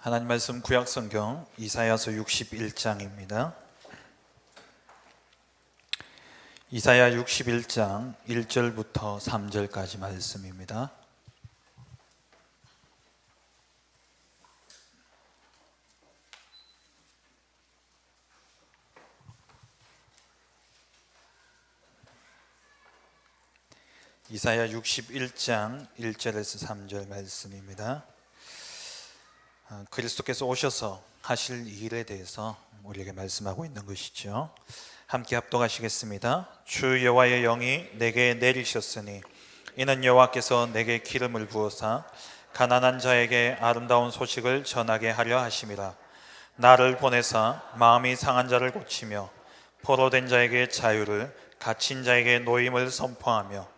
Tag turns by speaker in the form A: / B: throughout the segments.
A: 하나님 말씀 구약성경 이사야서 61장입니다. 이사야 61장 1절부터 3절까지 말씀입니다. 이사야 61장 1절에서 3절 말씀입니다. 그리스도께서 오셔서 하실 일에 대해서 우리에게 말씀하고 있는 것이죠. 함께 합독하시겠습니다. 주 여호와의 영이 내게 내리셨으니 이는 여호와께서 내게 기름을 부어사 가난한 자에게 아름다운 소식을 전하게 하려 하심이라. 나를 보내사 마음이 상한 자를 고치며 포로된 자에게 자유를, 갇힌 자에게 노임을 선포하며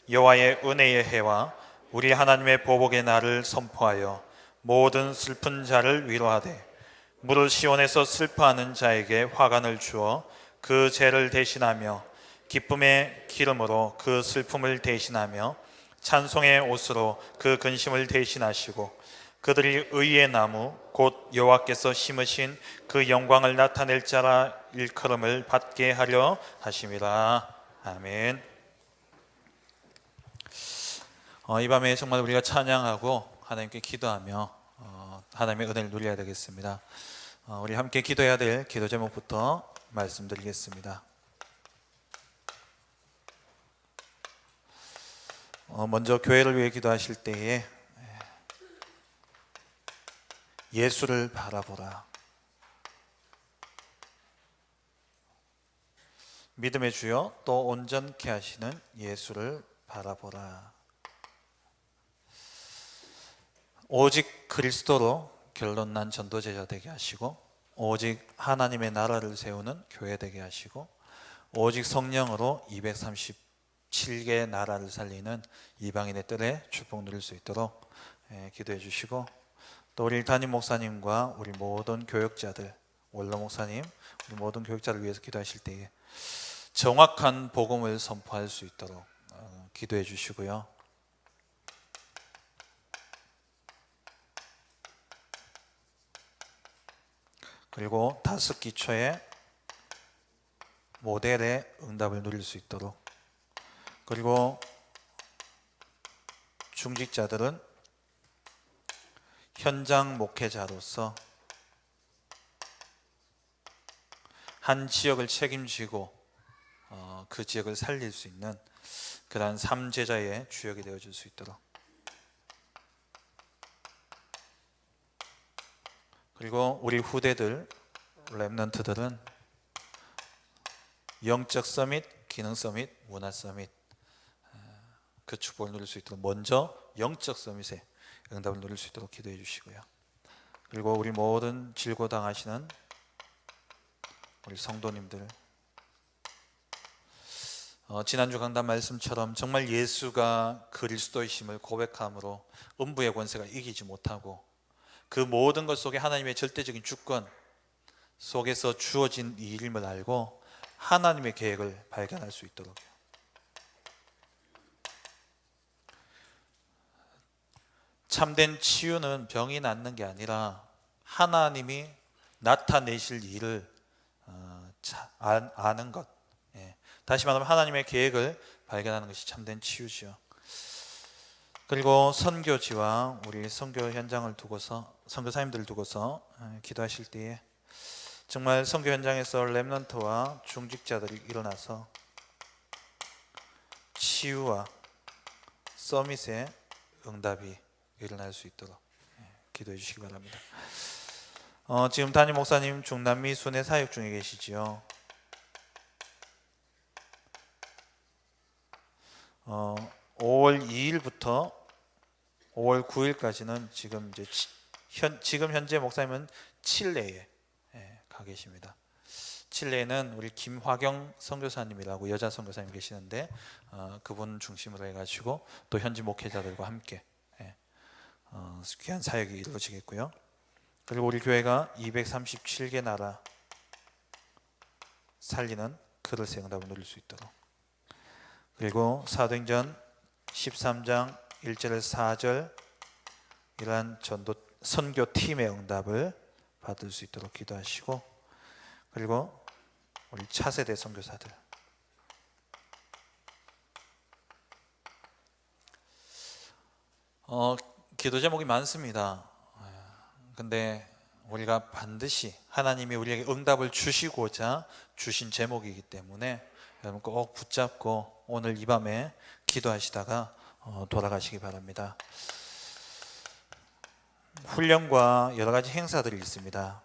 A: 여호와의 은혜의 해와 우리 하나님의 보복의 날을 선포하여 모든 슬픈 자를 위로하되 무릇 시온에서 슬퍼하는 자에게 화관을 주어 그 죄를 대신하며 기쁨의 기름으로 그 슬픔을 대신하며 찬송의 옷으로 그 근심을 대신하시고 그들이 의의 나무 곧 여호와께서 심으신 그 영광을 나타낼 자라 일컬음을 받게 하려 하심이라. 아멘. 이 밤에 정말 우리가 찬양하고 하나님께 기도하며 하나님의 은혜를 누려야 되겠습니다. 우리 함께 기도해야 될 기도 제목부터 말씀드리겠습니다. 먼저 교회를 위해 기도하실 때에 예수를 바라보라. 믿음의 주여 또 온전케 하시는 예수를 바라보라. 오직 그리스도로 결론난 전도제자 되게 하시고 오직 하나님의 나라를 세우는 교회 되게 하시고 오직 성령으로 237개의 나라를 살리는 이방인의 뜰에 축복 누릴 수 있도록 기도해 주시고, 또 우리 담임 목사님과 우리 모든 교역자들, 원로 목사님, 우리 모든 교역자를 위해서 기도하실 때에 정확한 복음을 선포할 수 있도록 기도해 주시고요. 그리고 5기초의 모델의 응답을 누릴 수 있도록, 그리고 중직자들은 현장 목회자로서 한 지역을 책임지고 그 지역을 살릴 수 있는 그러한 삼제자의 주역이 되어줄 수 있도록, 그리고 우리 후대들, 렘넌트들은 영적 서밋, 기능 서밋, 문화 서밋 그 축복을 누릴 수 있도록 먼저 영적 서밋에 응답을 누릴 수 있도록 기도해 주시고요. 그리고 우리 모든 질고당하시는 우리 성도님들, 지난주 강단 말씀처럼 정말 예수가 그리스도이심을 고백함으로 음부의 권세가 이기지 못하고 그 모든 것 속에 하나님의 절대적인 주권 속에서 주어진 이 일임을 알고 하나님의 계획을 발견할 수 있도록, 참된 치유는 병이 낫는 게 아니라 하나님이 나타내실 일을 아는 것, 다시 말하면 하나님의 계획을 발견하는 것이 참된 치유죠. 그리고 선교지와 우리 선교 현장을 두고서, 선교사님들을 두고서 기도하실 때에 정말 선교 현장에서 렘넌트와 중직자들이 일어나서 치유와 서밋의 응답이 일어날 수 있도록 기도해 주시기 바랍니다. 지금 담임 목사님 중남미 순회 사역 중에 계시지요. 5월 2일부터 5월 9일까지는 지금 현재 목사님은 칠레에 가 계십니다. 칠레에는 우리 김화경 선교사님이라고 여자 선교사님 계시는데 그분 중심으로 해가지고 또 현지 목회자들과 함께 귀한 사역이 이루어지겠고요. 그리고 우리 교회가 237개 나라 살리는 그릇의 응답을 누릴 수 있도록, 그리고 사도행전 13장 1절에서 4절 이러한 전도 선교팀의 응답을 받을 수 있도록 기도하시고, 그리고 우리 차세대 선교사들, 기도 제목이 많습니다. 근데 우리가 반드시 하나님이 우리에게 응답을 주시고자 주신 제목이기 때문에 여러분 꼭 붙잡고 오늘 이 밤에 기도하시다가 돌아가시기 바랍니다. 훈련과 여러 가지 행사들이 있습니다.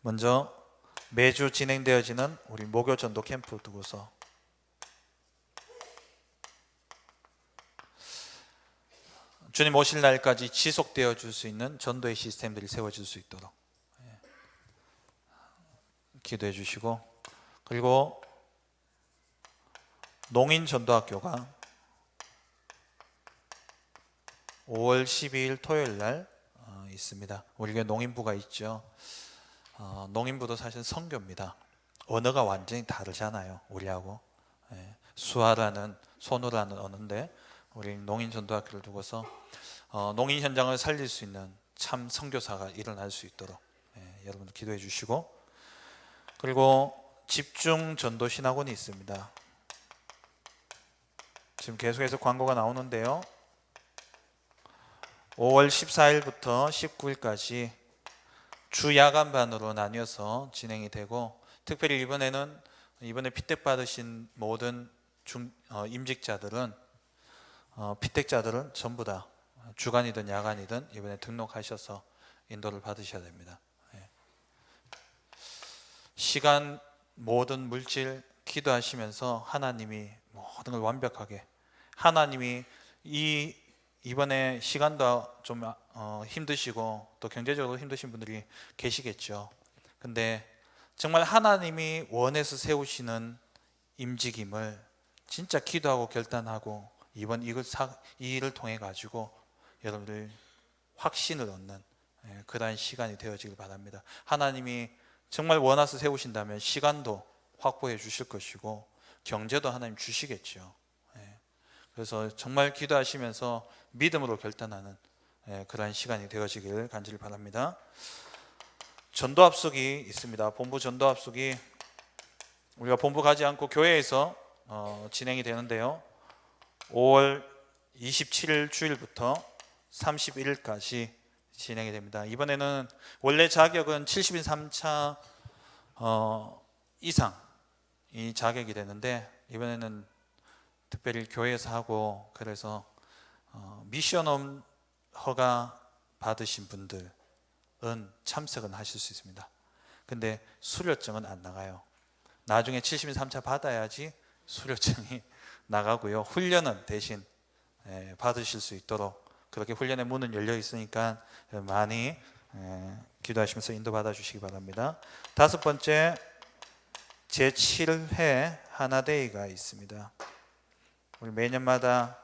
A: 먼저 매주 진행되어지는 우리 목요 전도 캠프 두고서 주님 오실 날까지 지속되어 줄 수 있는 전도의 시스템들이 세워질 수 있도록 기도해 주시고, 그리고 농인 전도학교가 5월 12일 토요일 날 있습니다. 우리 교회 농인부가 있죠. 농인부도 사실 선교입니다. 언어가 완전히 다르잖아요, 우리하고. 수아라는, 소누라는 언어인데 우리 농인 전도학교를 두고서 농인 현장을 살릴 수 있는 참 선교사가 일어날 수 있도록 여러분들 기도해 주시고, 그리고 집중 전도 신학원이 있습니다. 지금 계속해서 광고가 나오는데요, 5월 14일부터 19일까지 주 야간반으로 나뉘어서 진행이 되고, 특별히 이번에 피택 받으신 모든 임직자들은 피택자들은 전부 다 주간이든 야간이든 이번에 등록하셔서 인도를 받으셔야 됩니다. 시간, 모든 물질 기도하시면서 하나님이 모든 걸 완벽하게, 하나님이 이번에 시간도 좀 힘드시고 또 경제적으로 힘드신 분들이 계시겠죠. 근데 정말 하나님이 원해서 세우시는 임직임을 진짜 기도하고 결단하고 이번 이 일을 통해 가지고 여러분들 확신을 얻는 그러한 시간이 되어지길 바랍니다. 하나님이 정말 원해서 세우신다면 시간도 확보해 주실 것이고 경제도 하나님 주시겠죠. 그래서 정말 기도하시면서 믿음으로 결단하는 그러한 시간이 되어지길 간절히 바랍니다. 전도 합숙이 있습니다. 본부 전도 합숙이 우리가 본부 가지 않고 교회에서 진행이 되는데요, 5월 27일 주일부터 31일까지 진행이 됩니다. 이번에는 원래 자격은 70인 3차 이상이 자격이 되는데 이번에는 특별히 교회에서 하고, 그래서 미션홈 허가 받으신 분들은 참석은 하실 수 있습니다. 근데 수료증은 안 나가요. 나중에 70인 3차 받아야지 수료증이 나가고요. 훈련은 대신 받으실 수 있도록 그렇게 훈련의 문은 열려 있으니까 많이 기도하시면서 인도받아 주시기 바랍니다. 다섯 번째, 제7회 하나데이가 있습니다. 우리 매년마다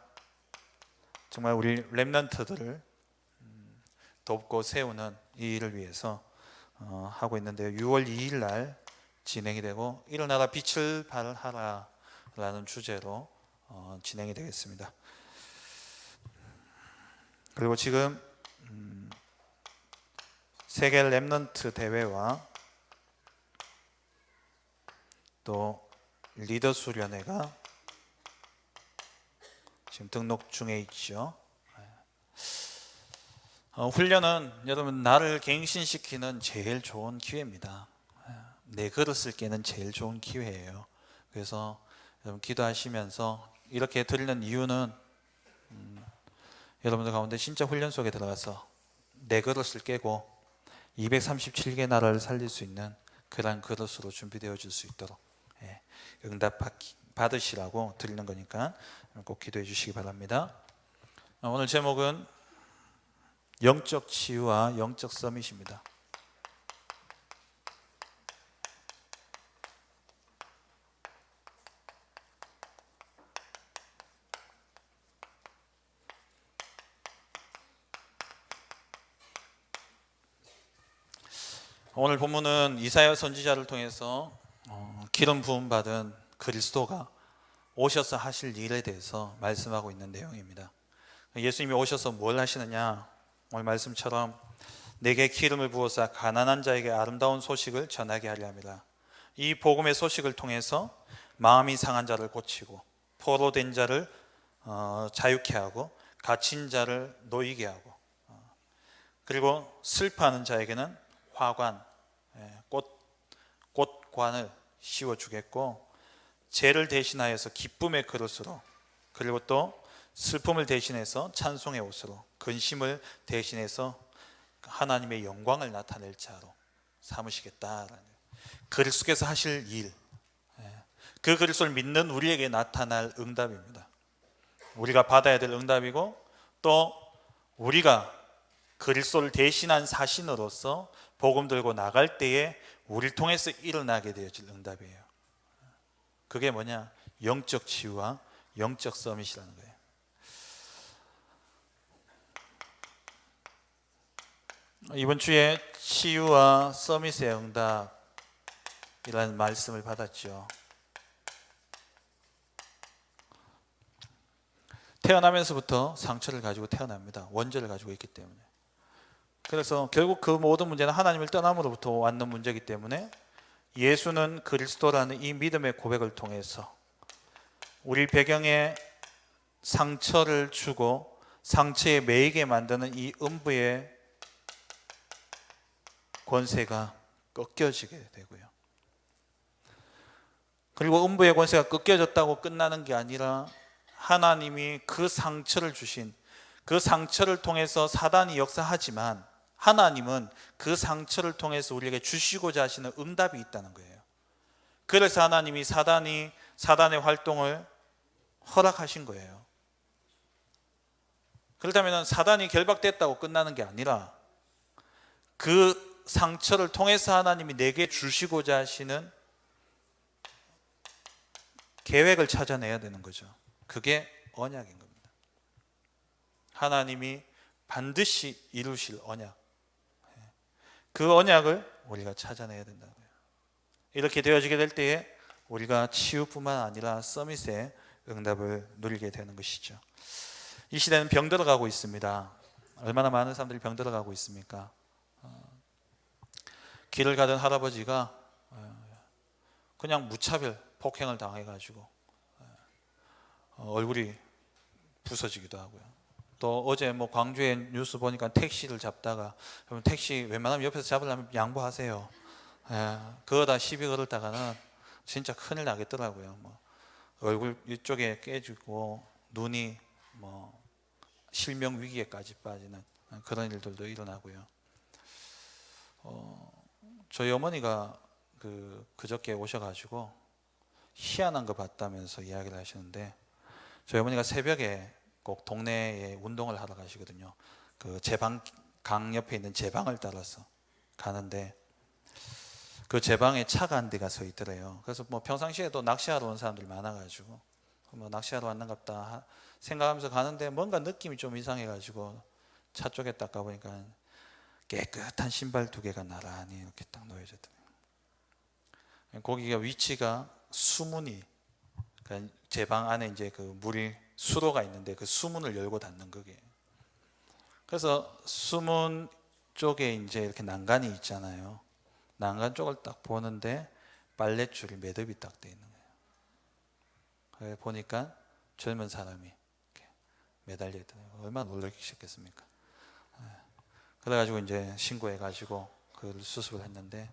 A: 정말 우리 렘넌트들을 돕고 세우는 이 일을 위해서 하고 있는데요, 6월 2일 날 진행이 되고 일어나라 빛을 발하라 라는 주제로 진행이 되겠습니다. 그리고 지금 세계 렘넌트 대회와 또 리더 수련회가 지금 등록 중에 있죠. 훈련은 여러분 나를 갱신시키는 제일 좋은 기회입니다. 내 그릇을 깨는 제일 좋은 기회예요. 그래서 여러분 기도하시면서 이렇게 드리는 이유는 여러분들 가운데 진짜 훈련 속에 들어가서 내 그릇을 깨고 237개 나라를 살릴 수 있는 그런 그릇으로 준비되어 줄 수 있도록 응답 받으시라고 드리는 거니까 꼭 기도해 주시기 바랍니다. 오늘 제목은 영적 치유와 영적 서밋입니다. 오늘 본문은 이사야 선지자를 통해서 기름 부음 받은 그리스도가 오셔서 하실 일에 대해서 말씀하고 있는 내용입니다. 예수님이 오셔서 뭘 하시느냐? 오늘 말씀처럼 내게 기름을 부어서 가난한 자에게 아름다운 소식을 전하게 하려 함이라. 이 복음의 소식을 통해서 마음이 상한 자를 고치고 포로된 자를 자유케 하고 갇힌 자를 놓이게 하고 그리고 슬퍼하는 자에게는 화관, 꽃관을 씌워주겠고 죄를 대신하여서 기쁨의 그릇으로 그리고 또 슬픔을 대신해서 찬송의 옷으로 근심을 대신해서 하나님의 영광을 나타낼 자로 삼으시겠다라는 그리스도께서 하실 일, 그 그리스도를 믿는 우리에게 나타날 응답입니다. 우리가 받아야 될 응답이고 또 우리가 그리스도를 대신한 사신으로서 복음 들고 나갈 때에 우리를 통해서 일어나게 되어질 응답이에요. 그게 뭐냐? 영적 치유와 영적 서밋이라는 거예요. 이번 주에 치유와 서밋의 응답이라는 말씀을 받았죠. 태어나면서부터 상처를 가지고 태어납니다. 원죄를 가지고 있기 때문에. 그래서 결국 그 모든 문제는 하나님을 떠남으로부터 왔는 문제이기 때문에 예수는 그리스도라는 이 믿음의 고백을 통해서 우리 배경에 상처를 주고 상처에 매이게 만드는 이 음부의 권세가 꺾여지게 되고요. 그리고 음부의 권세가 꺾여졌다고 끝나는 게 아니라 하나님이 그 상처를 주신 그 상처를 통해서 사단이 역사하지만 하나님은 그 상처를 통해서 우리에게 주시고자 하시는 응답이 있다는 거예요. 그래서 하나님이 사단의 활동을 허락하신 거예요. 그렇다면 사단이 결박됐다고 끝나는 게 아니라 그 상처를 통해서 하나님이 내게 주시고자 하시는 계획을 찾아내야 되는 거죠. 그게 언약인 겁니다. 하나님이 반드시 이루실 언약, 그 언약을 우리가 찾아내야 된다고요. 이렇게 되어지게 될 때에 우리가 치유뿐만 아니라 서밋의 응답을 누리게 되는 것이죠. 이 시대는 병들어가고 있습니다. 얼마나 많은 사람들이 병들어가고 있습니까? 길을 가던 할아버지가 그냥 무차별 폭행을 당해가지고 얼굴이 부서지기도 하고요. 또 어제 광주에 뉴스 보니까 택시를 잡다가 택시 웬만하면 옆에서 잡으려면 양보하세요. 그거다 시비 걸었다가는 진짜 큰일 나겠더라고요. 얼굴 이쪽에 깨지고 눈이 실명 위기에까지 빠지는 그런 일들도 일어나고요. 저희 어머니가 그저께 오셔가지고 희한한 거 봤다면서 이야기를 하시는데 저희 어머니가 새벽에 꼭 동네에 운동을 하러 가시거든요. 그 강 옆에 있는 제방을 따라서 가는데 그 제방에 차가 한 대가 서 있더래요. 그래서 평상시에도 낚시하러 온 사람들이 많아가지고 낚시하러 왔는갑다 생각하면서 가는데 뭔가 느낌이 좀 이상해가지고 차 쪽에 딱 가보니까 깨끗한 신발 2개가 나란히 이렇게 딱 놓여졌더래요. 거기가 위치가 수문이 그러니까 제 방 안에 이제 그 물이 수로가 있는데 그 수문을 열고 닫는 거게. 그래서 수문 쪽에 이제 이렇게 난간이 있잖아요. 난간 쪽을 딱 보는데 빨랫줄이 매듭이 딱 돼 있는 거예요. 보니까 젊은 사람이 이렇게 매달려 있더라고요. 얼마나 놀라셨겠습니까? 그래가지고 이제 신고해가지고 그걸 수습을 했는데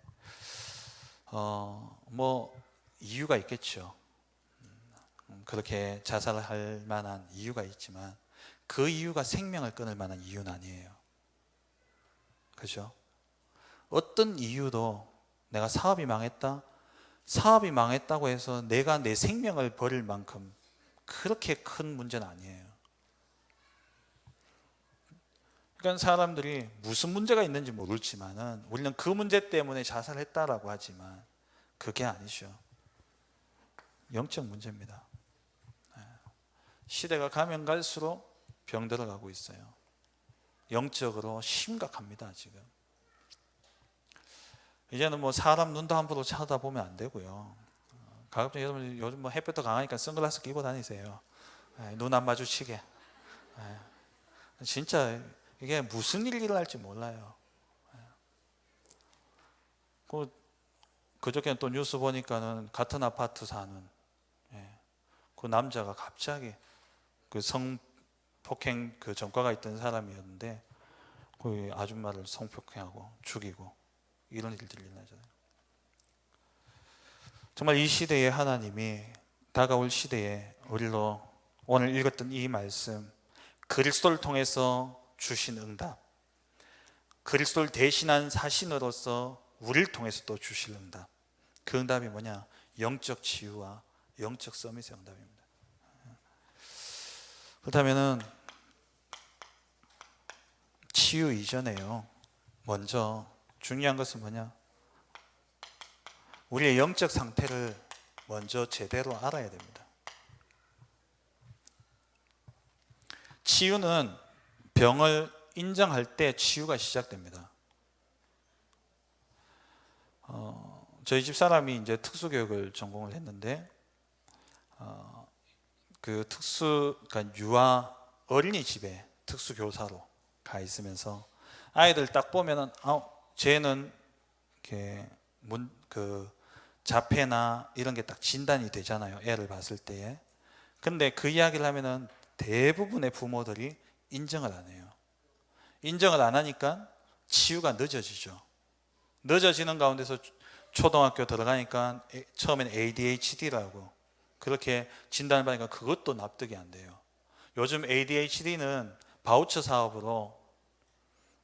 A: 이유가 있겠죠. 그렇게 자살을 할 만한 이유가 있지만 그 이유가 생명을 끊을 만한 이유는 아니에요. 그죠? 어떤 이유도 내가 사업이 망했다고 해서 내가 내 생명을 버릴 만큼 그렇게 큰 문제는 아니에요. 그러니까 사람들이 무슨 문제가 있는지 모르지만은 우리는 그 문제 때문에 자살했다라고 하지만 그게 아니죠. 영적 문제입니다. 시대가 가면 갈수록 병들어가고 있어요. 영적으로 심각합니다. 지금 이제는 사람 눈도 함부로 쳐다보면 안 되고요. 가급적 여러분 요즘 햇볕도 강하니까 선글라스 끼고 다니세요. 눈 안 마주치게. 진짜 이게 무슨 일이 일어날지 몰라요. 그저께는 또 뉴스 보니까는 같은 아파트 사는 그 남자가 갑자기 그 성폭행 그 전과가 있던 사람이었는데 그 아줌마를 성폭행하고 죽이고 이런 일들이 일어나잖아요. 정말 이 시대에 하나님이 다가올 시대에 우리로 오늘 읽었던 이 말씀, 그리스도를 통해서 주신 응답, 그리스도를 대신한 사신으로서 우리를 통해서 또 주실 응답, 그 응답이 뭐냐? 영적 치유와 영적 서밋의 응답입니다. 그렇다면 치유 이전에요, 먼저 중요한 것은 뭐냐? 우리의 영적 상태를 먼저 제대로 알아야 됩니다. 치유는 병을 인정할 때 치유가 시작됩니다. 저희 집 사람이 이제 특수교육을 전공을 했는데 그러니까 유아 어린이집에 특수교사로 가 있으면서 아이들 딱 보면은 쟤는 이렇게 자폐나 이런 게 딱 진단이 되잖아요, 애를 봤을 때에. 근데 그 이야기를 하면은 대부분의 부모들이 인정을 안 해요. 인정을 안 하니까 치유가 늦어지죠. 늦어지는 가운데서 초등학교 들어가니까 처음엔 ADHD라고 그렇게 진단을 받으니까 그것도 납득이 안 돼요. 요즘 ADHD는 바우처 사업으로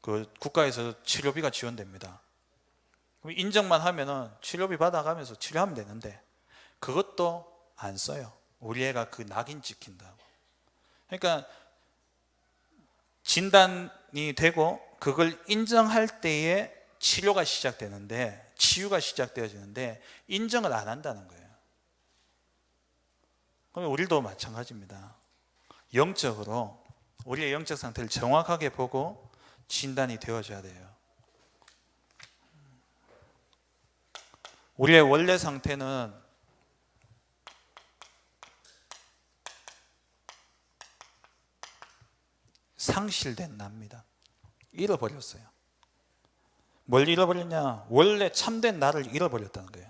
A: 그 국가에서 치료비가 지원됩니다. 그럼 인정만 하면은 치료비 받아가면서 치료하면 되는데 그것도 안 써요. 우리 애가 그 낙인 찍힌다고. 그러니까 진단이 되고 그걸 인정할 때에 치료가 시작되는데, 치유가 시작되어지는데 인정을 안 한다는 거예요. 그럼 우리도 마찬가지입니다. 영적으로 우리의 영적 상태를 정확하게 보고 진단이 되어져야 돼요. 우리의 원래 상태는 상실된 나입니다. 잃어버렸어요. 뭘 잃어버렸냐? 원래 참된 나를 잃어버렸다는 거예요.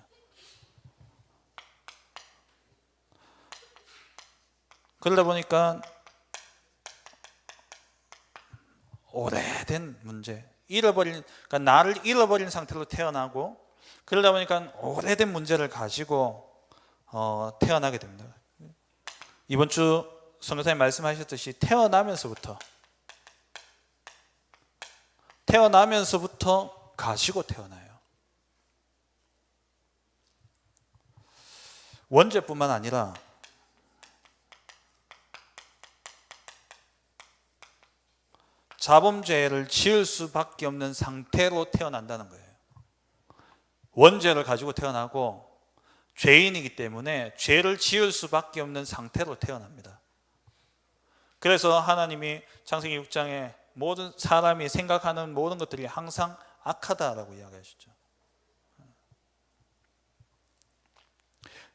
A: 그러다 보니까 오래된 문제, 그러니까 나를 잃어버린 상태로 태어나고, 그러다 보니까 오래된 문제를 가지고 태어나게 됩니다. 이번 주 선교사님 말씀하셨듯이 태어나면서부터 가지고 태어나요. 원죄뿐만 아니라 자범죄를 지을 수밖에 없는 상태로 태어난다는 거예요. 원죄를 가지고 태어나고 죄인이기 때문에 죄를 지을 수밖에 없는 상태로 태어납니다. 그래서 하나님이 창세기 6장에 모든 사람이 생각하는 모든 것들이 항상 악하다라고 이야기하셨죠.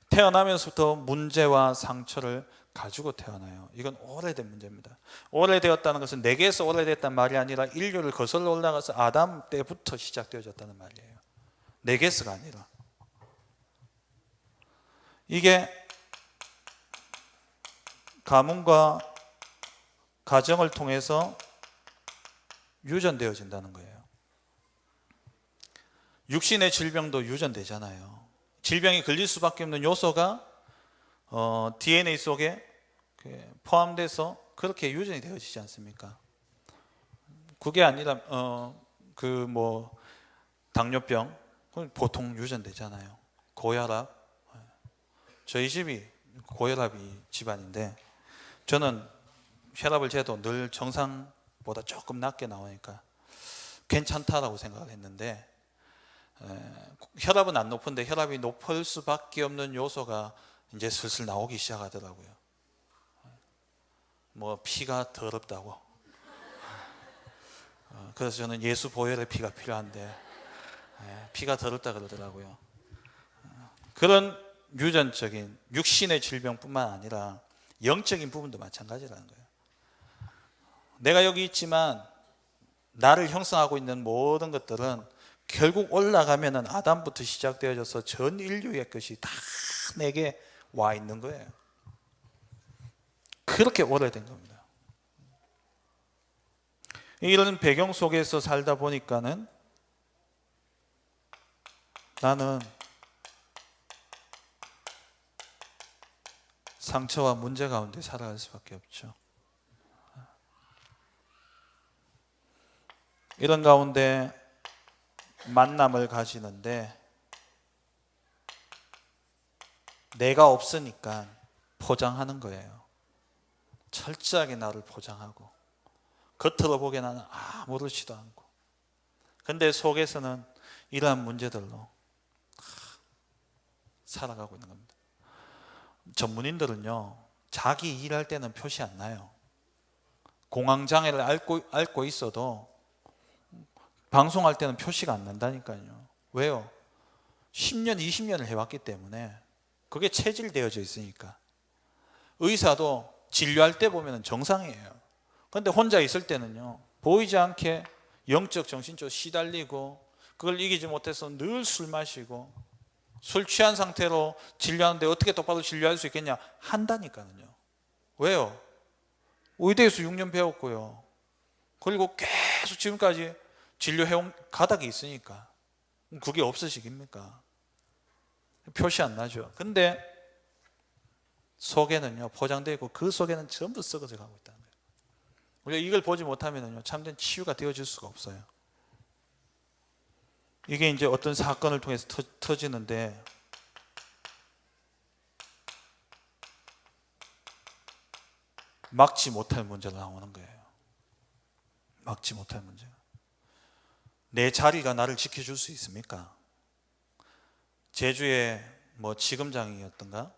A: 태어나면서부터 문제와 상처를 가지고 태어나요. 이건 오래된 문제입니다. 오래되었다는 것은 내게서 오래됐단 말이 아니라 인류를 거슬러 올라가서 아담 때부터 시작되어졌다는 말이에요. 내게서가 아니라. 이게 가문과 가정을 통해서 유전되어진다는 거예요. 육신의 질병도 유전되잖아요. 질병이 걸릴 수밖에 없는 요소가 DNA 속에 포함돼서 그렇게 유전이 되어지지 않습니까? 그게 아니라 당뇨병 보통 유전되잖아요. 고혈압, 저희 집이 고혈압이 집안인데 저는 혈압을 재도 늘 정상보다 조금 낮게 나오니까 괜찮다라고 생각을 했는데, 혈압은 안 높은데 혈압이 높을 수밖에 없는 요소가 이제 슬슬 나오기 시작하더라고요. 피가 더럽다고. 그래서 저는 예수 보혈의 피가 필요한데 피가 더럽다 그러더라고요. 그런 유전적인 육신의 질병뿐만 아니라 영적인 부분도 마찬가지라는 거예요. 내가 여기 있지만 나를 형성하고 있는 모든 것들은 결국 올라가면은 아담부터 시작되어져서 전 인류의 것이 다 내게 와 있는 거예요. 그렇게 오래된 겁니다. 이런 배경 속에서 살다 보니까는 나는 상처와 문제 가운데 살아갈 수밖에 없죠. 이런 가운데 만남을 가지는데 내가 없으니까 포장하는 거예요. 철저하게 나를 포장하고 겉으로 보기에는 아무렇지도 않고, 근데 속에서는 이러한 문제들로 살아가고 있는 겁니다. 전문인들은요, 자기 일할 때는 표시 안 나요. 공황장애를 앓고 있어도 방송할 때는 표시가 안 난다니까요. 왜요? 10년, 20년을 해왔기 때문에 그게 체질되어져 있으니까. 의사도 진료할 때 보면 정상이에요. 그런데 혼자 있을 때는요, 보이지 않게 영적, 정신적 시달리고, 그걸 이기지 못해서 늘 술 마시고, 술 취한 상태로 진료하는데 어떻게 똑바로 진료할 수 있겠냐? 한다니까요. 왜요? 의대에서 6년 배웠고요. 그리고 계속 지금까지 진료해온 가닥이 있으니까. 그게 없으시겠습니까? 표시 안 나죠. 근데 속에는요, 포장되어 있고 그 속에는 전부 썩어져 가고 있다는 거예요. 우리가 이걸 보지 못하면요, 참된 치유가 되어질 수가 없어요. 이게 이제 어떤 사건을 통해서 터지는데, 막지 못할 문제가 나오는 거예요. 막지 못할 문제. 내 자리가 나를 지켜줄 수 있습니까? 제주에 지검장이었던가?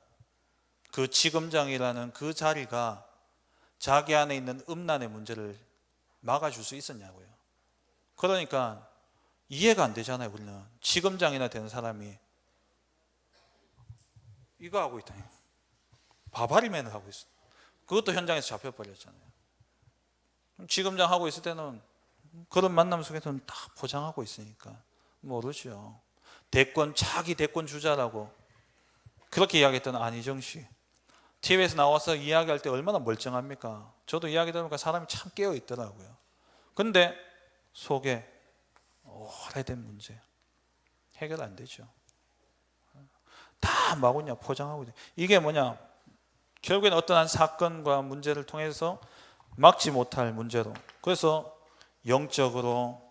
A: 그 지검장이라는 그 자리가 자기 안에 있는 음란의 문제를 막아줄 수 있었냐고요. 그러니까 이해가 안 되잖아요. 우리는 지검장이나 되는 사람이 이거 하고 있다니, 바바리맨을 하고 있어. 그것도 현장에서 잡혀버렸잖아요. 지검장 하고 있을 때는 그런 만남 속에서는 다 포장하고 있으니까 모르죠. 자기 대권 주자라고 그렇게 이야기했던 안희정 씨, TV에서 나와서 이야기할 때 얼마나 멀쩡합니까? 저도 이야기 들으니까 사람이 참 깨어 있더라고요. 근데 속에 오래된 문제 해결 안 되죠. 다 마구냐 포장하고 있어요. 이게 뭐냐, 결국에는 어떠한 사건과 문제를 통해서 막지 못할 문제로, 그래서 영적으로,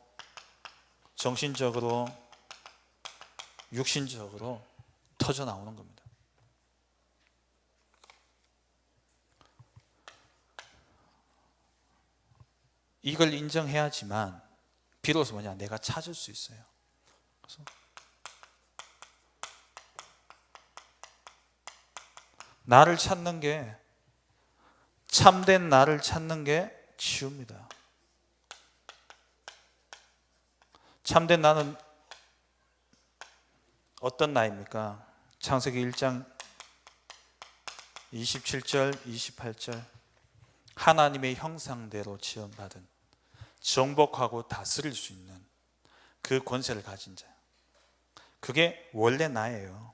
A: 정신적으로, 육신적으로 터져 나오는 겁니다. 이걸 인정해야지만 비로소 내가 찾을 수 있어요. 그래서 나를 찾는 게, 참된 나를 찾는 게 치유입니다. 참된 나는 어떤 나입니까? 창세기 1장 27절, 28절. 하나님의 형상대로 지음받은, 정복하고 다스릴 수 있는 그 권세를 가진 자, 그게 원래 나예요.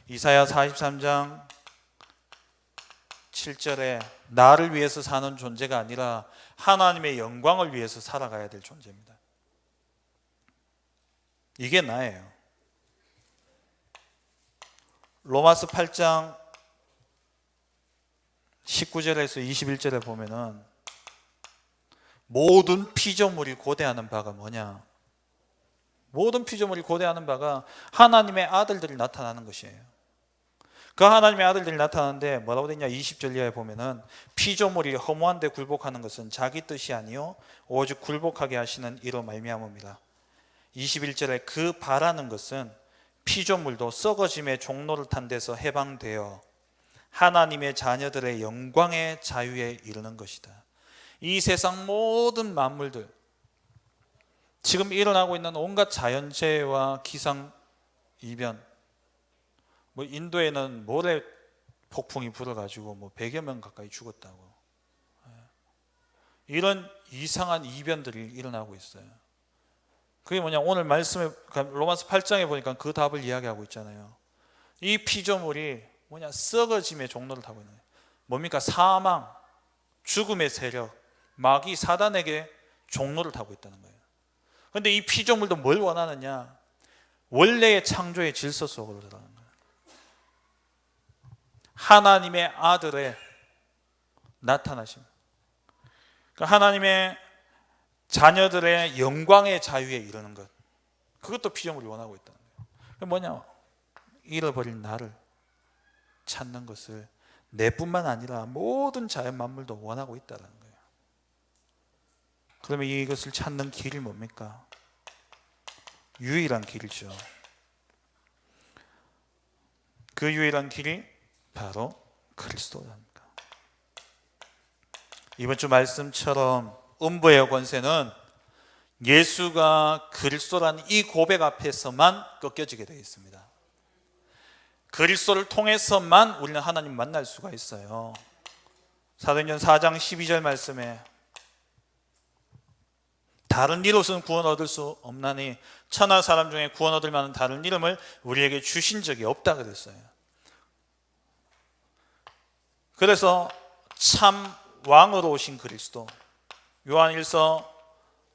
A: 이사야 43장 7절에 나를 위해서 사는 존재가 아니라 하나님의 영광을 위해서 살아가야 될 존재입니다. 이게 나예요. 로마서 8장 19절에서 21절에 보면은 모든 피조물이 고대하는 바가 뭐냐? 모든 피조물이 고대하는 바가 하나님의 아들들이 나타나는 것이에요. 그 하나님의 아들들이 나타나는데 뭐라고 되냐? 20절 이하에 보면은 피조물이 허무한 데 굴복하는 것은 자기 뜻이 아니요 오직 굴복하게 하시는 이로 말미암음이라. 21절에 그 바라는 것은 피조물도 썩어짐의 종로를 탄 데서 해방되어 하나님의 자녀들의 영광의 자유에 이르는 것이다. 이 세상 모든 만물들, 지금 일어나고 있는 온갖 자연재해와 기상이변, 인도에는 모래 폭풍이 불어가지고 100여 명 가까이 죽었다고. 이런 이상한 이변들이 일어나고 있어요. 그게 뭐냐, 오늘 말씀에 로마서 8장에 보니까 그 답을 이야기하고 있잖아요. 이 피조물이 뭐냐, 썩어짐의 종로를 타고 있는 거예요. 뭡니까? 사망, 죽음의 세력, 마귀 사단에게 종로를 타고 있다는 거예요. 그런데 이 피조물도 뭘 원하느냐? 원래의 창조의 질서 속으로 들어가는 거예요. 하나님의 아들의 나타나심, 그러니까 하나님의 자녀들의 영광의 자유에 이르는 것, 그것도 피조물이 원하고 있다는 거예요. 그게 뭐냐? 잃어버린 나를 찾는 것을 내뿐만 아니라 모든 자연 만물도 원하고 있다는 거예요. 그러면 이것을 찾는 길이 뭡니까? 유일한 길이죠. 그 유일한 길이 바로 그리스도랍니다. 이번 주 말씀처럼 음부의 권세는 예수가 그리스도라는 이 고백 앞에서만 꺾여지게 되어 있습니다. 그리스도를 통해서만 우리는 하나님 만날 수가 있어요. 사도행전 4장 12절 말씀에 다른 이로서는 구원 얻을 수 없나니 천하 사람 중에 구원 얻을 만한 다른 이름을 우리에게 주신 적이 없다 그랬어요. 그래서 참 왕으로 오신 그리스도, 요한일서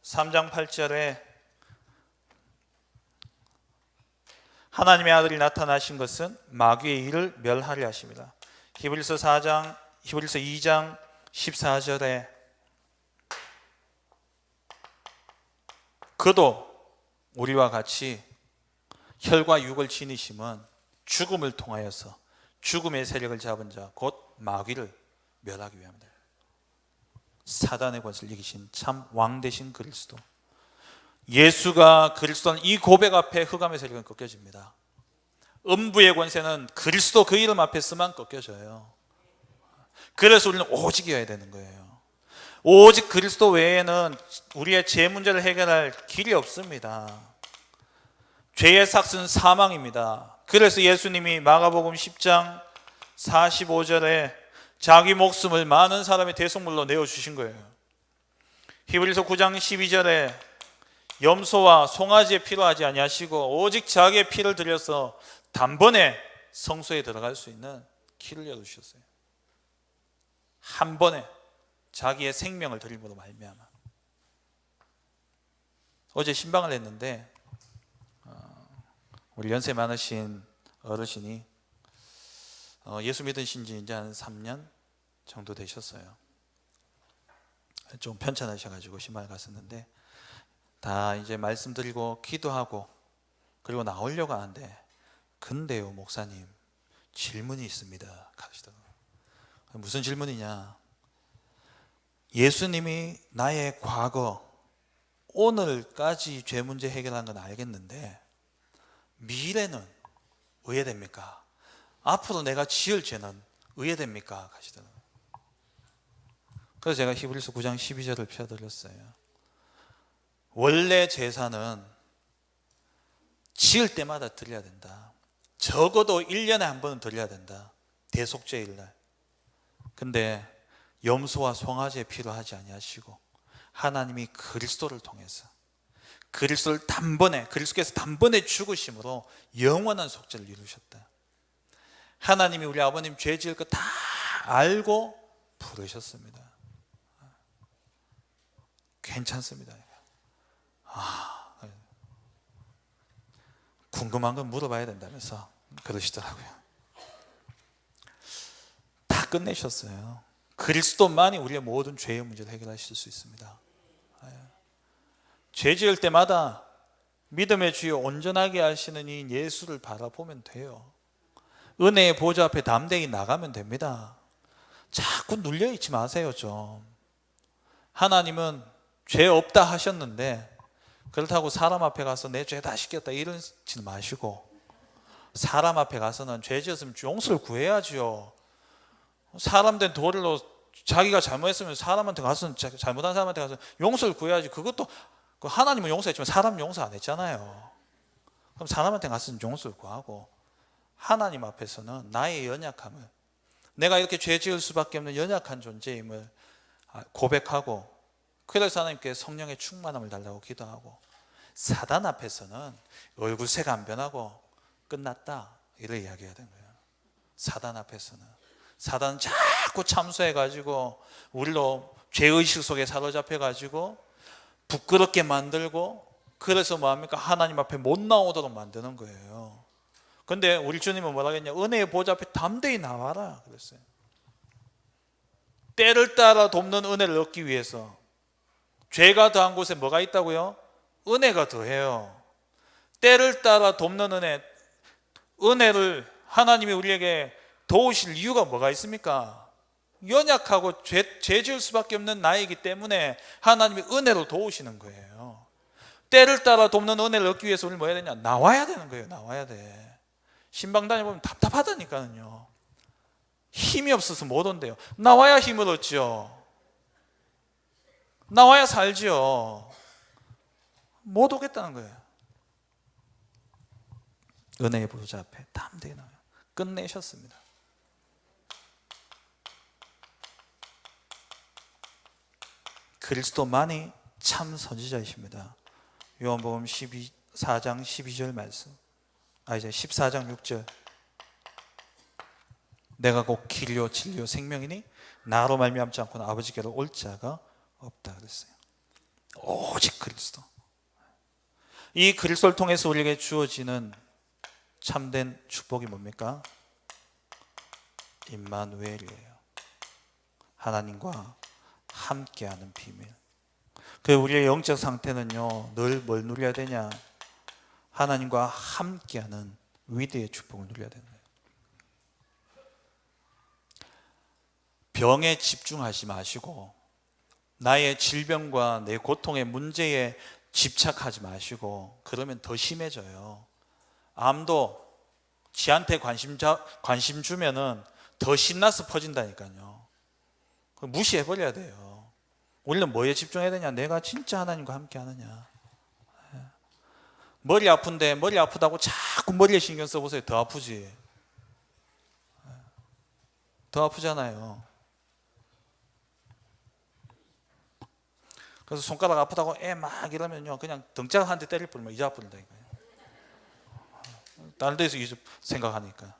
A: 3장 8절에 하나님의 아들이 나타나신 것은 마귀의 일을 멸하려 하십니다. 히브리서 2장 14절에 그도 우리와 같이 혈과 육을 지니심은 죽음을 통하여서 죽음의 세력을 잡은 자 곧 마귀를 멸하기 위함이다. 사단의 권세를 이기신 참 왕 되신 그리스도, 예수가 그리스도는 이 고백 앞에 흑암의 세력은 꺾여집니다. 음부의 권세는 그리스도 그 이름 앞에서만 꺾여져요. 그래서 우리는 오직이어야 되는 거예요. 오직 그리스도 외에는 우리의 죄 문제를 해결할 길이 없습니다. 죄의 삭은 사망입니다. 그래서 예수님이 마가복음 10장 45절에 자기 목숨을 많은 사람의 대속물로 내어주신 거예요. 히브리서 9장 12절에 염소와 송아지의 피로 하지 아니하시고 오직 자기의 피를 들여서 단번에 성소에 들어갈 수 있는 길을 열어주셨어요. 한 번에 자기의 생명을 드림으로 말미암아. 어제 신방을 했는데 우리 연세 많으신 어르신이 예수 믿으신 지 이제 한 3년 정도 되셨어요. 좀 편찮으셔가지고 신방을 갔었는데 다 이제 말씀드리고 기도하고 그리고 나오려고 하는데 근데요 목사님 질문이 있습니다 하시더라고요. 무슨 질문이냐? 예수님이 나의 과거 오늘까지 죄 문제 해결한 건 알겠는데 미래는 의해됩니까? 앞으로 내가 지을 죄는 의해됩니까? 하시더라고요. 그래서 제가 히브리서 9장 12절을 펴드렸어요. 원래 제사는 지을 때마다 드려야 된다. 적어도 1년에 한 번은 드려야 된다. 대속죄일날. 근데 염소와 송아지의 피로 하지 아니하시고 하나님이 그리스도를 통해서 그리스도를 단번에, 그리스도께서 단번에 죽으심으로 영원한 속죄를 이루셨다. 하나님이 우리 아버님 죄 지을 거 다 알고 부르셨습니다. 괜찮습니다. 궁금한 건 물어봐야 된다면서 그러시더라고요. 다 끝내셨어요. 그리스도만이 우리의 모든 죄의 문제를 해결하실 수 있습니다. 죄 지을 때마다 믿음의 주여 온전하게 하시는 이 예수를 바라보면 돼요. 은혜의 보좌 앞에 담대히 나가면 됩니다. 자꾸 눌려있지 마세요 좀. 하나님은 죄 없다 하셨는데 그렇다고 사람 앞에 가서 내 죄 다 씻겼다 이러지는 마시고 사람 앞에 가서는 죄 지었으면 용서를 구해야지요. 사람 된 도리로 자기가 잘못했으면 사람한테 가서는 잘못한 사람한테 가서 용서를 구해야지. 그것도 하나님은 용서했지만 사람 용서 안 했잖아요. 그럼 사람한테 가서는 용서를 구하고 하나님 앞에서는 나의 연약함을, 내가 이렇게 죄 지을 수밖에 없는 연약한 존재임을 고백하고 그래서 하나님께 성령의 충만함을 달라고 기도하고, 사단 앞에서는 얼굴색 안 변하고 끝났다 이를 이야기해야 되는 거예요. 사단 앞에서는, 사단은 자꾸 참소해가지고 우리로 죄의식 속에 사로잡혀가지고 부끄럽게 만들고, 그래서 뭐합니까? 하나님 앞에 못 나오도록 만드는 거예요. 근데 우리 주님은 뭐라 했냐? 은혜의 보좌 앞에 담대히 나와라 그랬어요. 때를 따라 돕는 은혜를 얻기 위해서. 죄가 더한 곳에 뭐가 있다고요? 은혜가 더해요. 때를 따라 돕는 은혜, 은혜를 하나님이 우리에게 도우실 이유가 뭐가 있습니까? 연약하고 죄 지을 수밖에 없는 나이기 때문에 하나님이 은혜로 도우시는 거예요. 때를 따라 돕는 은혜를 얻기 위해서 우리 뭐 해야 되냐? 나와야 되는 거예요. 나와야 돼. 신방 다녀보면 답답하다니까요. 힘이 없어서 못 온대요. 나와야 힘을 얻죠. 나와야 살지요. 못 오겠다는 거예요. 은혜의 보좌 앞에 담대히 나와요. 끝내셨습니다. 그리스도만이 참 선지자이십니다. 요한복음 4장 12절 말씀, 이제 14장 6절. 내가 곧 길이요 진리요 생명이니 나로 말미암지 않고는 아버지께로 올 자가 없다 그랬어요. 오직 그리스도. 이 그리스도를 통해서 우리에게 주어지는 참된 축복이 뭡니까? 임마누엘이에요. 하나님과 함께하는 비밀. 그 우리의 영적 상태는요, 늘 뭘 누려야 되냐? 하나님과 함께하는 위대의 축복을 누려야 되는 거예요. 병에 집중하지 마시고, 나의 질병과 내 고통의 문제에 집착하지 마시고, 그러면 더 심해져요. 암도 지한테 관심 주면은 더 신나서 퍼진다니까요. 무시해버려야 돼요. 우리는 뭐에 집중해야 되냐? 내가 진짜 하나님과 함께 하느냐. 머리 아픈데 머리 아프다고 자꾸 머리에 신경 써보세요. 더 아프지. 더 아프잖아요. 그래서 손가락 아프다고 애 막 이러면요, 그냥 등짝 한 대 때릴 뿐이면 이제 아픈다니까요. 다른 데서 생각하니까.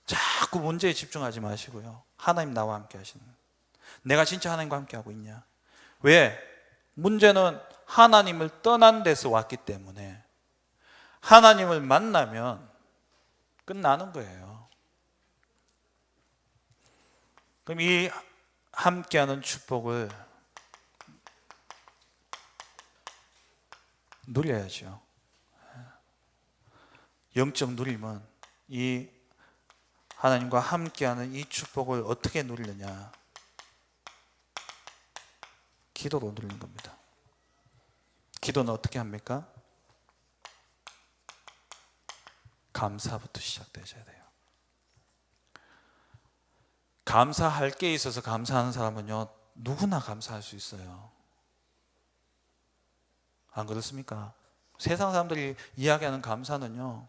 A: 자꾸 문제에 집중하지 마시고요, 하나님 나와 함께 하시는, 내가 진짜 하나님과 함께 하고 있냐? 왜? 문제는 하나님을 떠난 데서 왔기 때문에 하나님을 만나면 끝나는 거예요. 그럼 이 함께하는 축복을 누려야죠. 영적 누림은 이 하나님과 함께하는 이 축복을 어떻게 누리느냐? 기도로 누리는 겁니다. 기도는 어떻게 합니까? 감사부터 시작되셔야 돼요. 감사할 게 있어서 감사하는 사람은요, 누구나 감사할 수 있어요. 안 그렇습니까? 세상 사람들이 이야기하는 감사는요,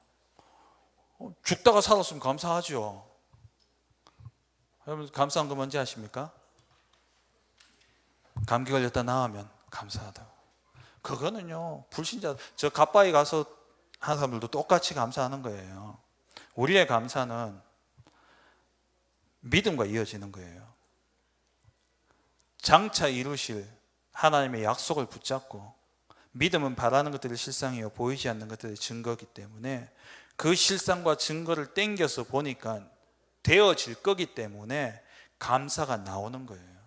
A: 죽다가 살았으면 감사하죠. 여러분, 감사한 거 뭔지 아십니까? 감기 걸렸다 나으면 감사하다고. 그거는요, 불신자, 저 갓바위 가서 한 사람들도 똑같이 감사하는 거예요. 우리의 감사는 믿음과 이어지는 거예요. 장차 이루실 하나님의 약속을 붙잡고, 믿음은 바라는 것들의 실상이요 보이지 않는 것들의 증거이기 때문에 그 실상과 증거를 땡겨서 보니까 되어질 거기 때문에 감사가 나오는 거예요.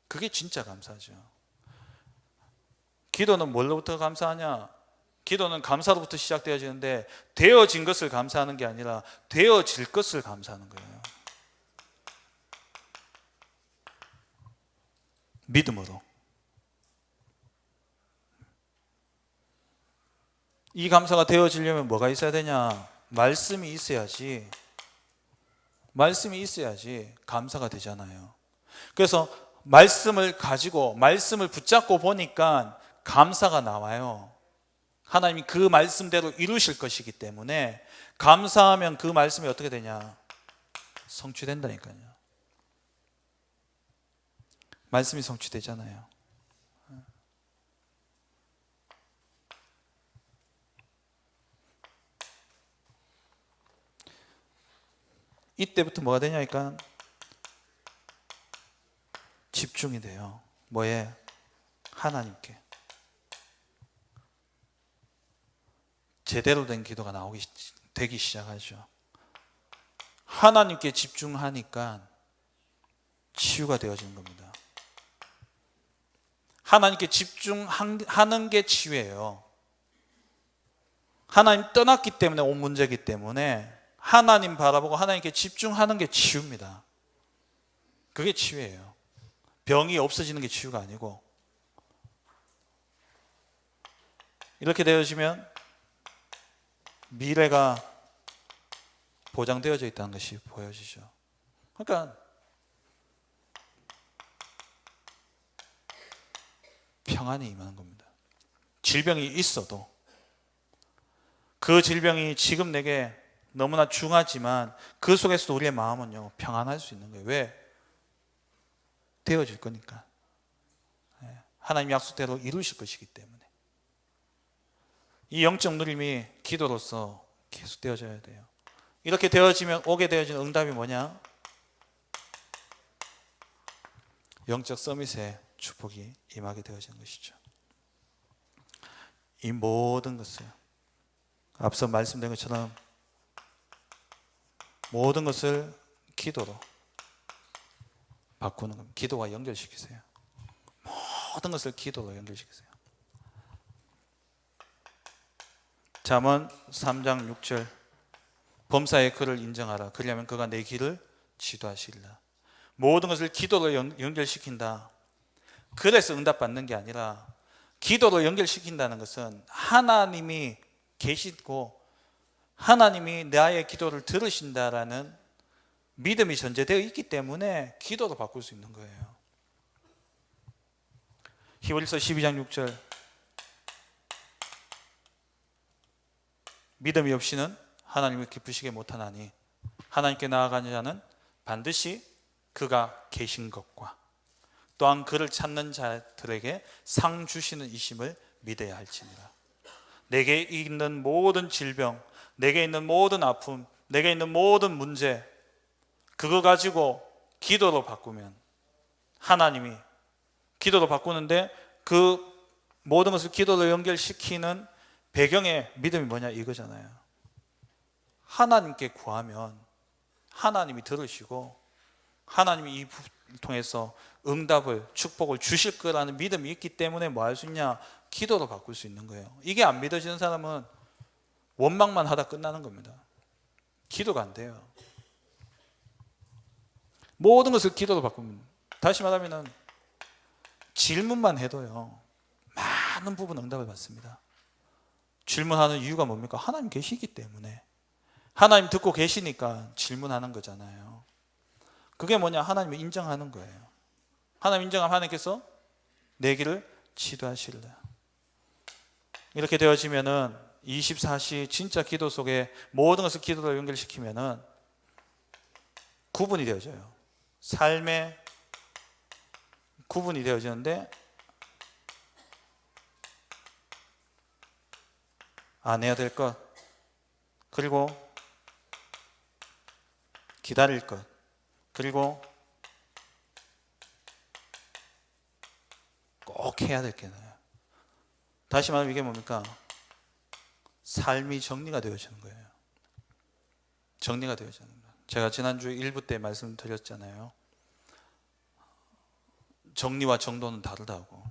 A: 그게 진짜 감사죠. 기도는 뭘로부터 감사하냐? 기도는 감사로부터 시작되어지는데, 되어진 것을 감사하는 게 아니라 되어질 것을 감사하는 거예요. 믿음으로. 이 감사가 되어지려면 뭐가 있어야 되냐? 말씀이 있어야지. 말씀이 있어야지 감사가 되잖아요. 그래서 말씀을 가지고, 말씀을 붙잡고 보니까 감사가 나와요. 하나님이 그 말씀대로 이루실 것이기 때문에 감사하면 그 말씀이 어떻게 되냐? 성취된다니까요. 말씀이 성취되잖아요. 이때부터 뭐가 되냐니까 집중이 돼요. 뭐에? 하나님께. 제대로 된 기도가 되기 시작하죠. 하나님께 집중하니까 치유가 되어지는 겁니다. 하나님께 집중하는 게 치유예요. 하나님 떠났기 때문에 온 문제이기 때문에 하나님 바라보고 하나님께 집중하는 게 치유입니다. 그게 치유예요. 병이 없어지는 게 치유가 아니고. 이렇게 되어지면 미래가 보장되어져 있다는 것이 보여지죠. 그러니까 평안이 임하는 겁니다. 질병이 있어도 그 질병이 지금 내게 너무나 중하지만 그 속에서도 우리의 마음은요 평안할 수 있는 거예요. 왜? 되어질 거니까. 하나님 약속대로 이루실 것이기 때문에. 이 영적 누림이 기도로서 계속 되어져야 돼요. 이렇게 되어지면 오게 되어지는 응답이 뭐냐? 영적 서밋의 축복이 임하게 되어지는 것이죠. 이 모든 것을 앞서 말씀드린 것처럼 모든 것을 기도로 바꾸는 겁니다. 기도와 연결시키세요. 모든 것을 기도로 연결시키세요. 잠언 3장 6절 범사의 그를 인정하라. 그리하면 그가 내 길을 지도하시리라. 모든 것을 기도로 연결시킨다. 그래서 응답받는 게 아니라 기도로 연결시킨다는 것은 하나님이 계시고 하나님이 나의 기도를 들으신다라는 믿음이 전제되어 있기 때문에 기도로 바꿀 수 있는 거예요. 히브리서 12장 6절 믿음이 없이는 하나님을 기쁘시게 못하나니 하나님께 나아가는 자는 반드시 그가 계신 것과 또한 그를 찾는 자들에게 상 주시는 이심을 믿어야 할지니라. 내게 있는 모든 질병, 내게 있는 모든 아픔, 내게 있는 모든 문제, 그거 가지고 기도로 바꾸면 하나님이 기도로 바꾸는데 그 모든 것을 기도로 연결시키는 배경의 믿음이 뭐냐 이거잖아요. 하나님께 구하면 하나님이 들으시고 하나님이 이 부분을 통해서 응답을 축복을 주실 거라는 믿음이 있기 때문에 뭐 할 수 있냐? 기도로 바꿀 수 있는 거예요. 이게 안 믿어지는 사람은 원망만 하다 끝나는 겁니다. 기도가 안 돼요. 모든 것을 기도로 바꾸면, 다시 말하면 질문만 해도요 많은 부분 응답을 받습니다. 질문하는 이유가 뭡니까? 하나님 계시기 때문에. 하나님 듣고 계시니까 질문하는 거잖아요. 그게 뭐냐? 하나님을 인정하는 거예요. 하나님 인정하면 하나님께서 내 길을 지도하실래. 이렇게 되어지면은 24시 진짜 기도 속에 모든 것을 기도로 연결시키면은 구분이 되어져요. 삶의 구분이 되어지는데 안 해야 될 것, 그리고 기다릴 것, 그리고 꼭 해야 될 게 나요. 다시 말하면 이게 뭡니까? 삶이 정리가 되어지는 거예요. 정리가 되어지는 거예요. 제가 지난주 1부 때 말씀드렸잖아요. 정리와 정도는 다르다고.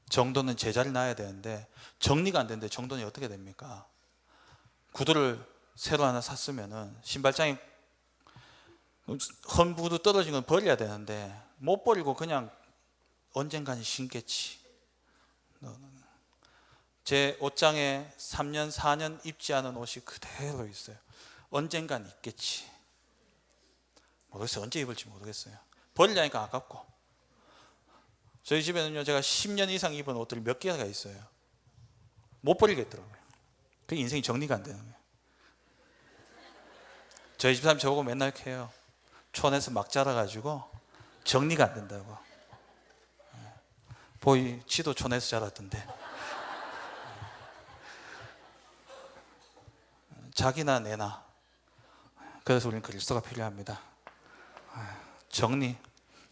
A: 정도는 제자리 놔야 되는데 정리가 안 되는데 정도는 어떻게 됩니까? 구두를 새로 하나 샀으면은 신발장이 헌구두 떨어진 건 버려야 되는데 못 버리고 그냥 언젠가는 신겠지. 제 옷장에 3년 4년 입지 않은 옷이 그대로 있어요. 언젠간 있겠지. 모르겠어요. 언제 입을지 모르겠어요. 버리려니까 아깝고. 저희 집에는요 제가 10년 이상 입은 옷들이 몇 개가 있어요. 못 버리겠더라고요. 그 인생이 정리가 안 되는 거예요. 저희 집사람 저보고 맨날 해요. 촌에서 막 자라가지고 정리가 안 된다고.
B: 보이 지도촌에서 자랐던데. 자기나 내나. 그래서 우리는 그리스도가 필요합니다. 정리.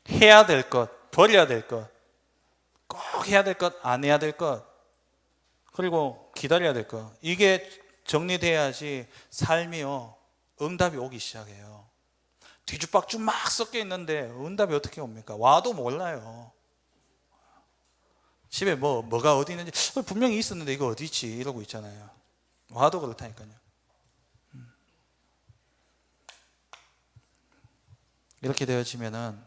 B: 해야 될 것, 버려야 될 것, 꼭 해야 될 것, 안 해야 될 것, 그리고 기다려야 될 것. 이게 정리돼야지 삶이요, 응답이 오기 시작해요. 뒤죽박죽 막 섞여 있는데 응답이 어떻게 옵니까? 와도 몰라요. 집에 뭐가 어디 있는지 분명히 있었는데 이거 어디 있지? 이러고 있잖아요. 와도 그렇다니까요. 이렇게 되어지면은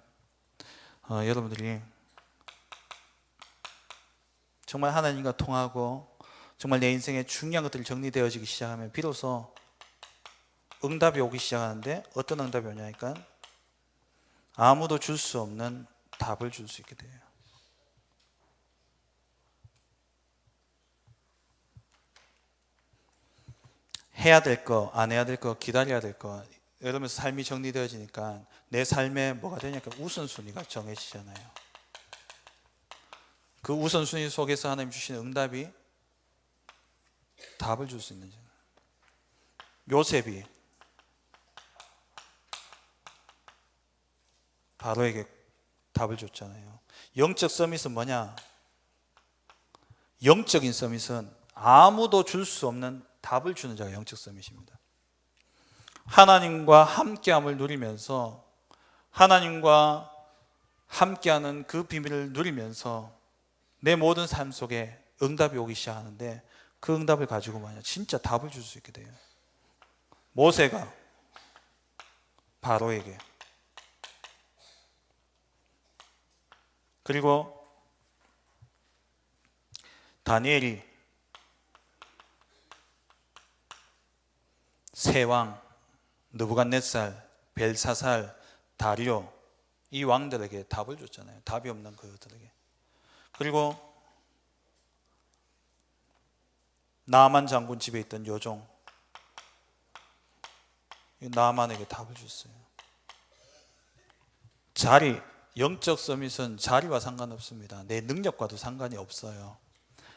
B: 여러분들이 정말 하나님과 통하고 정말 내 인생에 중요한 것들이 정리되어지기 시작하면 비로소 응답이 오기 시작하는데, 어떤 응답이 오냐니까 아무도 줄 수 없는 답을 줄 수 있게 돼요. 해야 될 거, 안 해야 될 거, 기다려야 될 거, 이러면서 삶이 정리되어지니까 내 삶에 뭐가 되냐니까 우선순위가 정해지잖아요. 그 우선순위 속에서 하나님 주시는 응답이 답을 줄 수 있는 거예요. 요셉이 바로에게 답을 줬잖아요. 영적 서밋은 뭐냐? 영적인 서밋은 아무도 줄 수 없는 답을 주는 자가 영적 서밋입니다. 하나님과 함께함을 누리면서, 하나님과 함께하는 그 비밀을 누리면서 내 모든 삶 속에 응답이 오기 시작하는데, 그 응답을 가지고 뭐냐? 진짜 답을 줄 수 있게 돼요. 모세가 바로에게, 그리고 다니엘이 세왕 느부갓네살, 벨사살, 다리오, 이 왕들에게 답을 줬잖아요. 답이 없는 그들에게. 그리고 나아만 장군 집에 있던 요종, 나아만에게 답을 줬어요. 자리, 영적 서밋은 자리와 상관없습니다. 내 능력과도 상관이 없어요.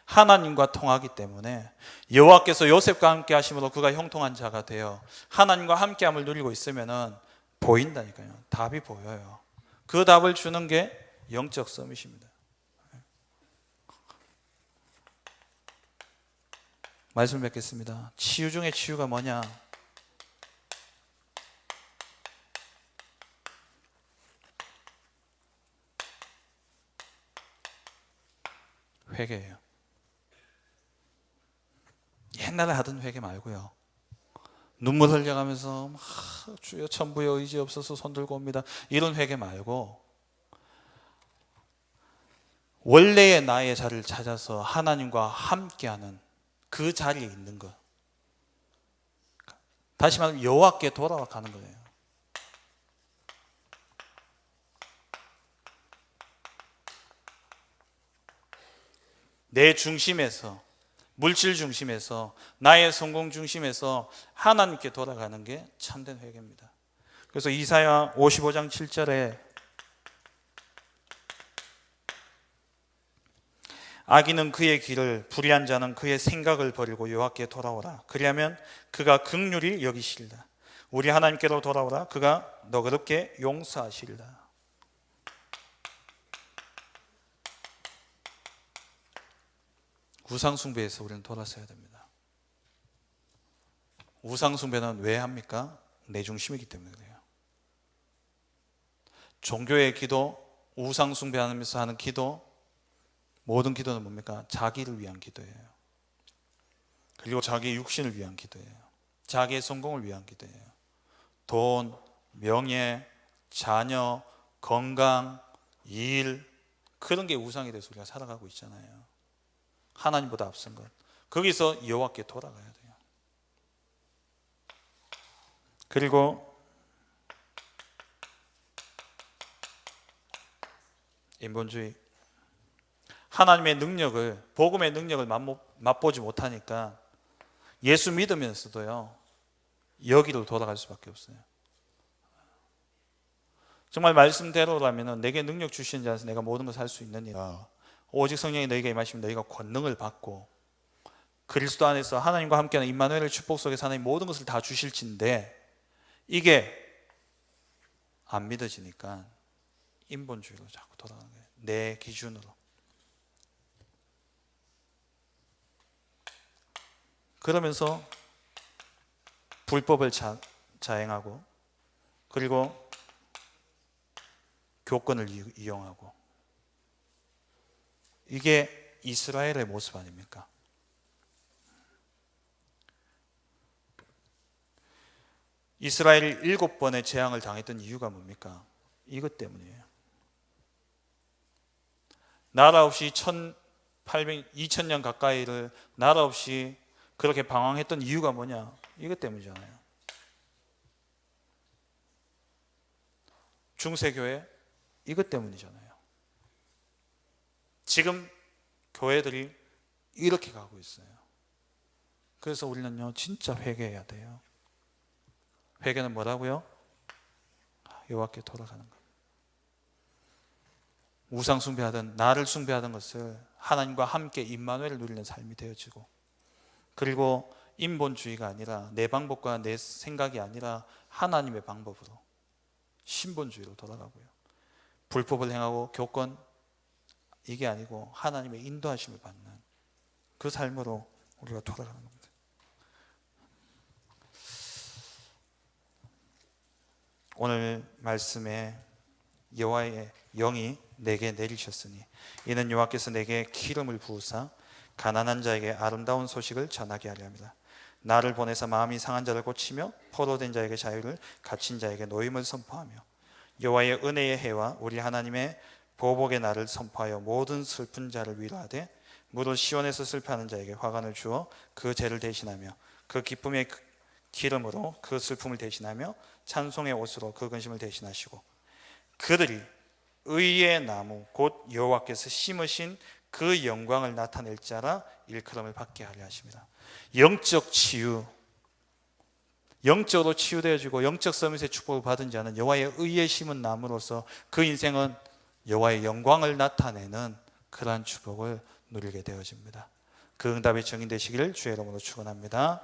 B: 하나님과 통하기 때문에 여호와께서 요셉과 함께 하심으로 그가 형통한 자가 되어 하나님과 함께함을 누리고 있으면은 보인다니까요. 답이 보여요. 그 답을 주는 게 영적 서밋입니다. 말씀 뵙겠습니다. 치유 중에 치유가 뭐냐? 회개예요. 옛날에 하던 회개 말고요. 눈물 흘려가면서 주여 천부여 의지 없어서 손 들고 옵니다, 이런 회개 말고 원래의 나의 자리를 찾아서 하나님과 함께하는 그 자리에 있는 것. 다시 말하면 여호와께 돌아가는 거예요. 내 중심에서, 물질 중심에서, 나의 성공 중심에서 하나님께 돌아가는 게 참된 회개입니다. 그래서 이사야 55장 7절에 악인은 그의 길을, 불의한 자는 그의 생각을 버리고 여호와께 돌아오라. 그리하면 그가 긍휼히 여기시리라. 우리 하나님께로 돌아오라. 그가 너그럽게 용서하시리라. 우상숭배에서 우리는 돌아서야 됩니다. 우상숭배는 왜 합니까? 내 중심이기 때문에 그래요. 종교의 기도, 우상숭배하면서 하는 기도, 모든 기도는 뭡니까? 자기를 위한 기도예요. 그리고 자기의 육신을 위한 기도예요. 자기의 성공을 위한 기도예요. 돈, 명예, 자녀, 건강, 일, 그런 게 우상이 돼서 우리가 살아가고 있잖아요. 하나님보다 앞선 것. 거기서 여호와께 돌아가야 돼요. 그리고 인본주의. 하나님의 능력을, 복음의 능력을 맛보지 못하니까 예수 믿으면서도요, 여기로 돌아갈 수밖에 없어요. 정말 말씀대로라면 내게 능력 주신 자에서 내가 모든 걸 살 수 있느니라. 오직 성령이 너희가 임하시면 너희가 권능을 받고 그리스도 안에서 하나님과 함께하는 임마누엘의 축복 속에서 하나님 모든 것을 다 주실진데 이게 안 믿어지니까 인본주의로 자꾸 돌아가는 거예요. 내 기준으로. 그러면서 불법을 자행하고 그리고 교권을 이용하고 이게 이스라엘의 모습 아닙니까? 이스라엘이 7번의 재앙을 당했던 이유가 뭡니까? 이것 때문이에요. 나라 없이 2000년 가까이를 나라 없이 그렇게 방황했던 이유가 뭐냐? 이것 때문이잖아요. 중세교회 이것 때문이잖아요. 지금 교회들이 이렇게 가고 있어요. 그래서 우리는요 진짜 회개해야 돼요. 회개는 뭐라고요? 여호와께 돌아가는 것. 우상 숭배하던 나를 숭배하던 것을 하나님과 함께 임마누엘을 누리는 삶이 되어지고 그리고 인본주의가 아니라 내 방법과 내 생각이 아니라 하나님의 방법으로 신본주의로 돌아가고요. 불법을 행하고 교권 이게 아니고 하나님의 인도하심을 받는 그 삶으로 우리가 돌아가는 겁니다. 오늘 말씀에 여호와의 영이 내게 내리셨으니 이는 여호와께서 내게 기름을 부으사 가난한 자에게 아름다운 소식을 전하게 하려 합니다. 나를 보내사 마음이 상한 자를 고치며 포로된 자에게 자유를 갇힌 자에게 노임을 선포하며 여호와의 은혜의 해와 우리 하나님의 보복의 날을 선포하여 모든 슬픈 자를 위로하되 무릇 시온에서 슬퍼하는 자에게 화관을 주어 그 죄를 대신하며 그 기쁨의 기름으로 그 슬픔을 대신하며 찬송의 옷으로 그 근심을 대신하시고 그들이 의의 나무 곧 여호와께서 심으신 그 영광을 나타낼 자라 일컬음을 받게 하려 하십니다. 영적 치유, 영적으로 치유되어지고 영적 서밋의 축복을 받은 자는 여호와의 의에 심은 나무로서 그 인생은 여호와의 영광을 나타내는 그러한 축복을 누리게 되어집니다. 그 응답이 증인되시기를 주의 이름으로 축원합니다.